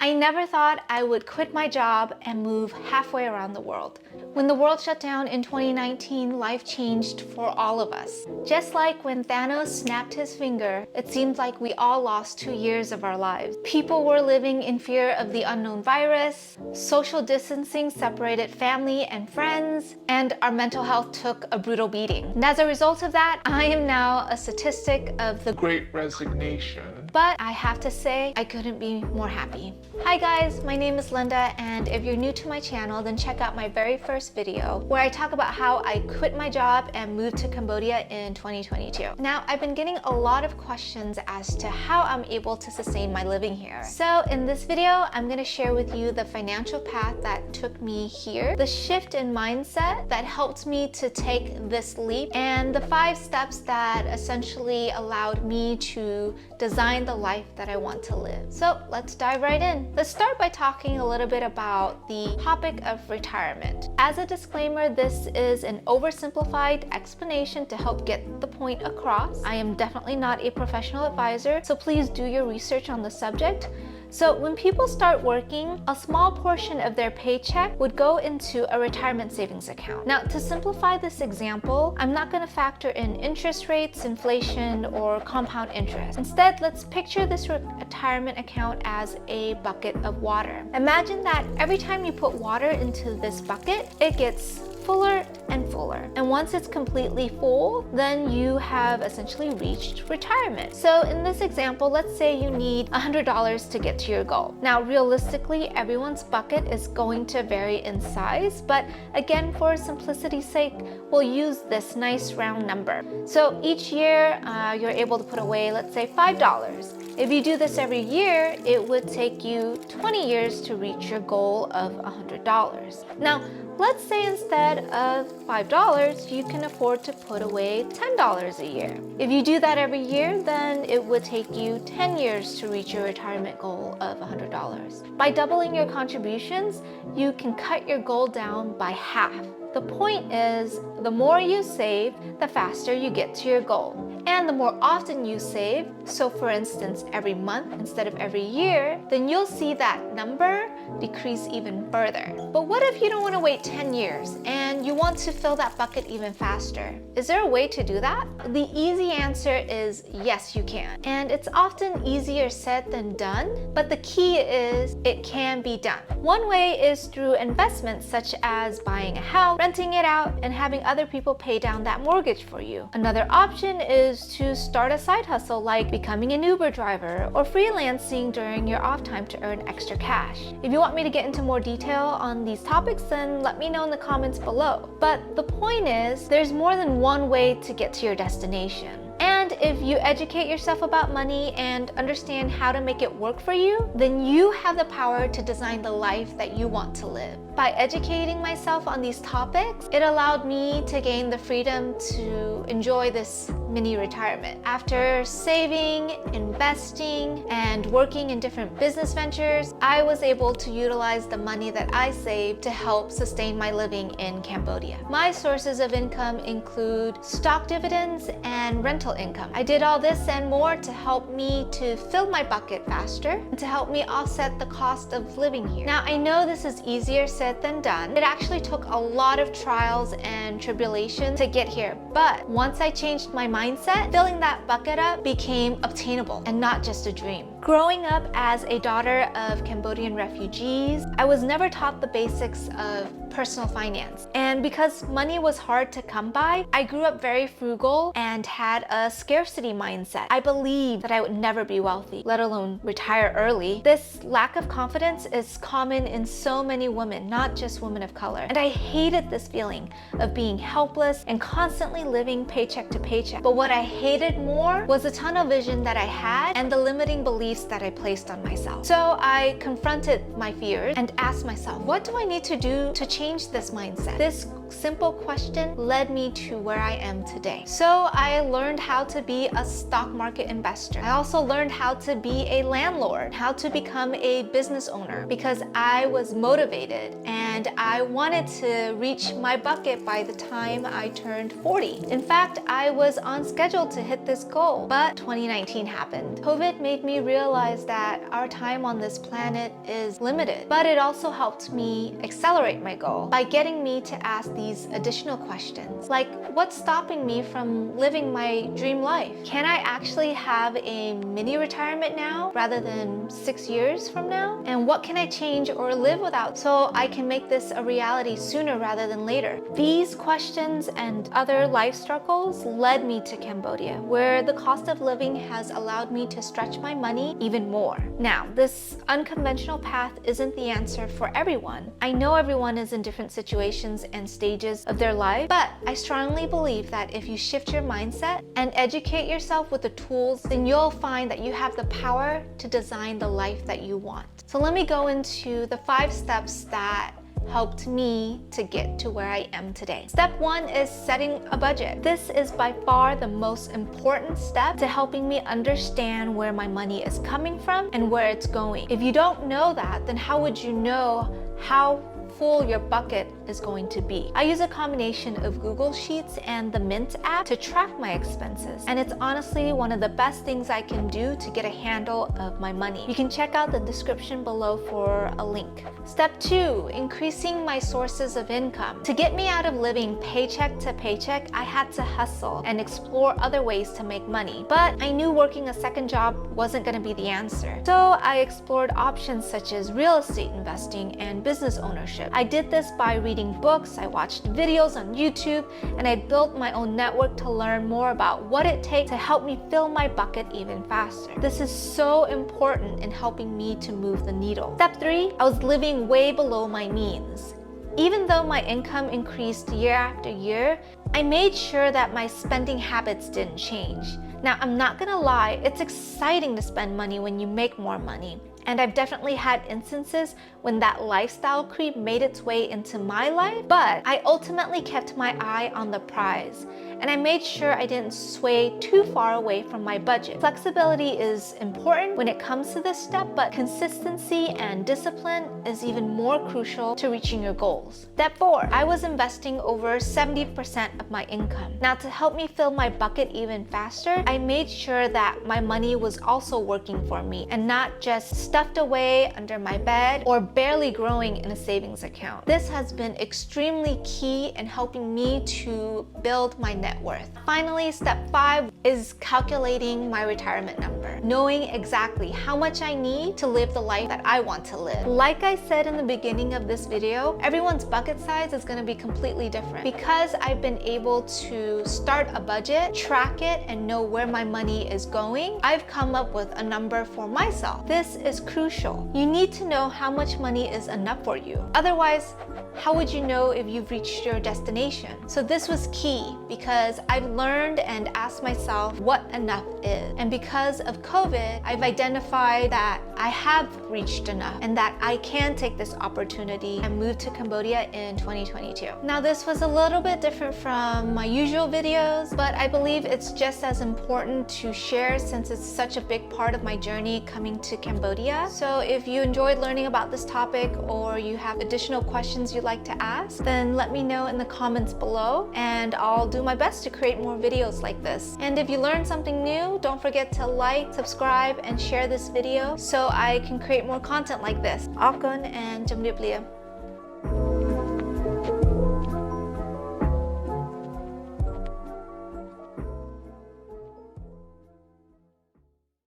I never thought I would quit my job and move halfway around the world. When the world shut down in 2019, life changed for all of us. Just like when Thanos snapped his finger, it seemed like we all lost 2 years of our lives. People were living in fear of the unknown virus, social distancing separated family and friends, and our mental health took a brutal beating. And as a result of that, I am now a statistic of the Great Resignation. But I have to say, I couldn't be more happy. Hi guys, my name is Linda, and if you're new to my channel, then check out my very first video where I talk about how I quit my job and moved to Cambodia in 2022. Now, I've been getting a lot of questions as to how I'm able to sustain my living here. So in this video, I'm gonna share with you the financial path that took me here, the shift in mindset that helped me to take this leap, and the 5 steps that essentially allowed me to design the life that I want to live. So let's dive right in. Let's start by talking a little bit about the topic of retirement. As a disclaimer, this is an oversimplified explanation to help get the point across. I am definitely not a professional advisor, so please do your research on the subject. So when people start working, a small portion of their paycheck would go into a retirement savings account. Now, to simplify this example, I'm not going to factor in interest rates, inflation, or compound interest. Instead, let's picture this retirement account as a bucket of water. Imagine that every time you put water into this bucket, it gets fuller and fuller. And once it's completely full, then you have essentially reached retirement. So in this example, let's say you need $100 to get to your goal. Now, realistically, everyone's bucket is going to vary in size, but again, for simplicity's sake, we'll use this nice round number. So each year, you're able to put away, let's say $5. If you do this every year, it would take you 20 years to reach your goal of $100. Now, let's say instead of $5, you can afford to put away $10 a year. If you do that every year, then it would take you 10 years to reach your retirement goal of $100. By doubling your contributions, you can cut your goal down by half. The point is, the more you save, the faster you get to your goal. And the more often you save, so for instance, every month instead of every year, then you'll see that number decrease even further. But what if you don't want to wait 10 years and you want to fill that bucket even faster? Is there a way to do that? The easy answer is yes, you can. And it's often easier said than done, but the key is it can be done. One way is through investments such as buying a house, renting it out, and having other people pay down that mortgage for you. Another option is to start a side hustle like becoming an Uber driver or freelancing during your off time to earn extra cash. If you want me to get into more detail on these topics, then let me know in the comments below. But the point is, there's more than one way to get to your destination. And if you educate yourself about money and understand how to make it work for you, then you have the power to design the life that you want to live. By educating myself on these topics, it allowed me to gain the freedom to enjoy this mini retirement. After saving, investing, and working in different business ventures, I was able to utilize the money that I saved to help sustain my living in Cambodia. My sources of income include stock dividends and rental income. I did all this and more to help me to fill my bucket faster and to help me offset the cost of living here. Now, I know this is easier said than done. It actually took a lot of trials and tribulations to get here, but once I changed my mindset, filling that bucket up became obtainable and not just a dream. Growing up as a daughter of Cambodian refugees, I was never taught the basics of personal finance. And because money was hard to come by, I grew up very frugal and had a scarcity mindset. I believed that I would never be wealthy, let alone retire early. This lack of confidence is common in so many women, not just women of color. And I hated this feeling of being helpless and constantly living paycheck to paycheck. But what I hated more was the tunnel vision that I had and the limiting beliefs that I placed on myself. So I confronted my fears and asked myself, what do I need to do to change this mindset? This simple question led me to where I am today. So I learned how to be a stock market investor. I also learned how to be a landlord, how to become a business owner, because I was motivated and I wanted to reach my bucket by the time I turned 40. In fact, I was on schedule to hit this goal, but 2019 happened. COVID made me realize that our time on this planet is limited, but it also helped me accelerate my goal by getting me to ask these additional questions, like what's stopping me from living my dream life? Can I actually have a mini retirement now rather than 6 years from now? And what can I change or live without so I can make this a reality sooner rather than later? These questions and other life struggles led me to Cambodia, where the cost of living has allowed me to stretch my money even more. Now, this unconventional path isn't the answer for everyone. I know everyone is in different situations and stages of their life, but I strongly believe that if you shift your mindset and educate yourself with the tools, then you'll find that you have the power to design the life that you want. So let me go into the 5 steps that helped me to get to where I am today. Step 1 is setting a budget. This is by far the most important step to helping me understand where my money is coming from and where it's going. If you don't know that, then how would you know how full your bucket is going to be? I use a combination of Google Sheets and the Mint app to track my expenses, and it's honestly one of the best things I can do to get a handle of my money. You can check out the description below for a link. Step 2, increasing my sources of income. To get me out of living paycheck to paycheck, I had to hustle and explore other ways to make money, but I knew working a second job wasn't going to be the answer. So I explored options such as real estate investing and business ownership. I did this by reading books, I watched videos on YouTube, and I built my own network to learn more about what it takes to help me fill my bucket even faster. This is so important in helping me to move the needle. Step 3, I was living way below my means. Even though my income increased year after year, I made sure that my spending habits didn't change. Now, I'm not gonna lie, it's exciting to spend money when you make more money. And I've definitely had instances when that lifestyle creep made its way into my life, but I ultimately kept my eye on the prize. And I made sure I didn't sway too far away from my budget. Flexibility is important when it comes to this step, but consistency and discipline is even more crucial to reaching your goals. Step 4, I was investing over 70% of my income. Now, to help me fill my bucket even faster, I made sure that my money was also working for me and not just stuffed away under my bed or barely growing in a savings account. This has been extremely key in helping me to build my net worth. Finally, step 5 is calculating my retirement number, knowing exactly how much I need to live the life that I want to live. Like I said in the beginning of this video, everyone's bucket size is going to be completely different. Because I've been able to start a budget, track it, and know where my money is going, I've come up with a number for myself. This is crucial. You need to know how much money is enough for you. Otherwise, how would you know if you've reached your destination? So this was key because I've learned and asked myself what enough is. And because of COVID, I've identified that I have reached enough and that I can take this opportunity and move to Cambodia in 2022. Now, this was a little bit different from my usual videos, but I believe it's just as important to share since it's such a big part of my journey coming to Cambodia. So if you enjoyed learning about this topic or you have additional questions you'd like to ask, then let me know in the comments below and I'll do my best to create more videos like this. And if you learned something new, don't forget to like, subscribe, and share this video so I can create more content like this. Akon and Jamdiblia.